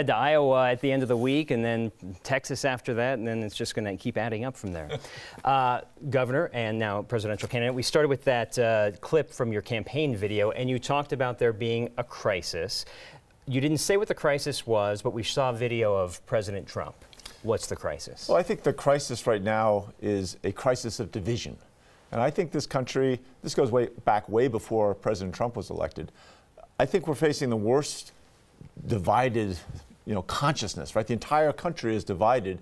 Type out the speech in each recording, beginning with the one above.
To Iowa at the end of the week, and then Texas after that, and then it's just going to keep adding up from there. Governor and now presidential candidate, we started with that clip from your campaign video, and you talked about there being a crisis. You didn't say what the crisis was, but we saw a video of President Trump. What's the crisis? Well, I think the crisis right now is a crisis of division. And I think this country, this goes way before President Trump was elected. I think we're facing the worst divided consciousness, right? The entire country is divided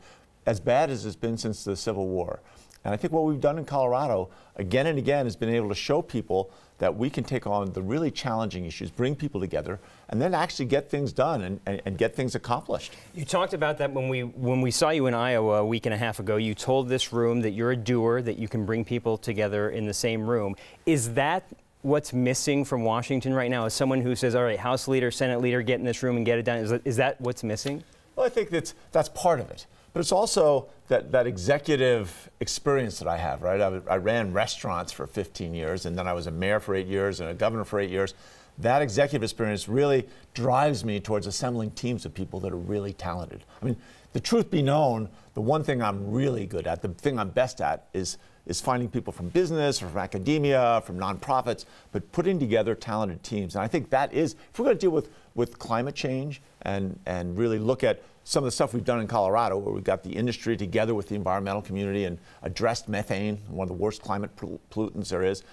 as bad as it's been since the Civil War. And I think what we've done in Colorado again and again has been able to show people that we can take on the really challenging issues, bring people together, and then actually get things done and get things accomplished. You talked about that when we saw you in Iowa a week and a half ago. You told this room that you're a doer, that you can bring people together in the same room. Is that what's missing from Washington right now? As someone who says, all right, House leader, Senate leader, get in this room and get it done, is that what's missing? Well, I think that's part of it. But it's also that executive experience that I have, right? I ran restaurants for 15 years, and then I was a mayor for 8 years and a governor for 8 years. That executive experience really drives me towards assembling teams of people that are really talented. I mean, the truth be known, the one thing I'm really good at, the thing I'm best at is finding people from business or from academia, from nonprofits, but putting together talented teams. And I think that is, if we're going to deal with climate change and really look at some of the stuff we've done in Colorado, where we've got the industry together with the environmental community and addressed methane, one of the worst climate pollutants there is,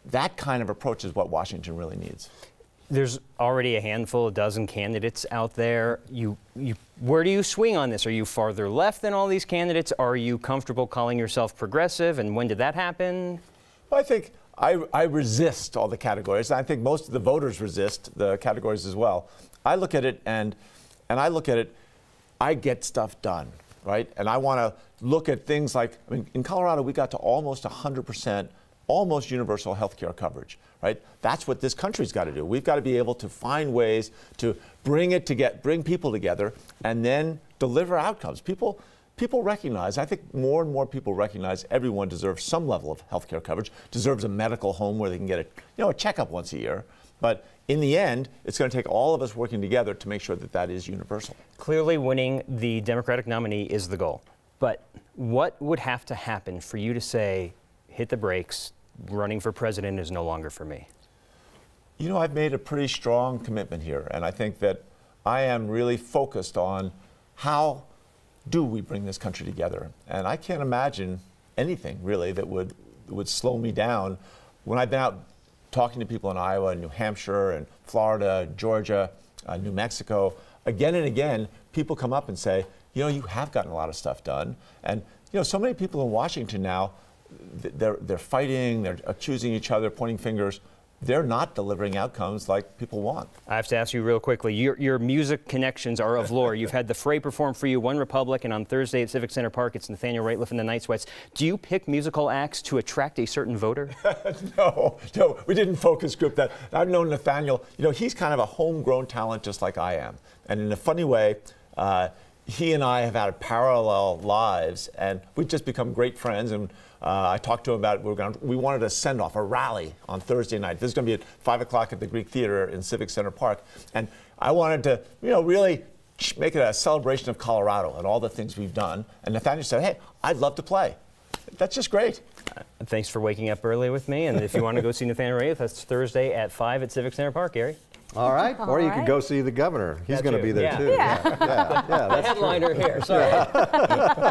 that kind of approach is what Washington really needs. There's already a dozen candidates out there. Where do you swing on this? Are you farther left than all these candidates? Are you comfortable calling yourself progressive? And when did that happen? Well, I think I resist all the categories. I think most of the voters resist the categories as well. I look at it and I look at it, I get stuff done, right? And I want to look at things like, I mean, in Colorado, we got to almost 100%, almost universal health care coverage, right? That's what this country's got to do. We've got to be able to find ways to bring people together and then deliver outcomes. People recognize, I think more and more people recognize everyone deserves some level of health care coverage, deserves a medical home where they can get a checkup once a year. But in the end, it's going to take all of us working together to make sure that that is universal. Clearly winning the Democratic nominee is the goal. But what would have to happen for you to say, hit the brakes, running for president is no longer for me? You know, I've made a pretty strong commitment here, and I think that I am really focused on how do we bring this country together. And I can't imagine anything really that would slow me down. When I've been out talking to people in Iowa and New Hampshire and Florida, Georgia, New Mexico, again and again, people come up and say, you have gotten a lot of stuff done. And, so many people in Washington now, they're fighting, they're accusing each other, pointing fingers. They're not delivering outcomes like people want. I have to ask you real quickly, your music connections are of lore. You've had The Fray perform for you, One Republic, and on Thursday at Civic Center Park, it's Nathaniel Rateliff and the Night Sweats. Do you pick musical acts to attract a certain voter? No, we didn't focus group that. I've known Nathaniel, he's kind of a homegrown talent just like I am. And in a funny way, he and I have had parallel lives, and we've just become great friends. And I talked to him about we wanted a send-off, a rally on Thursday night. This is going to be at 5 o'clock at the Greek Theater in Civic Center Park. And I wanted to, really make it a celebration of Colorado and all the things we've done. And Nathaniel said, hey, I'd love to play. That's just great. Thanks for waking up early with me. And if you want to go see Nathaniel Rateliff, that's Thursday at 5 at Civic Center Park, Gary. All right. Or you could go see the governor. He's going to be there too. Yeah. The headliner here. Sorry.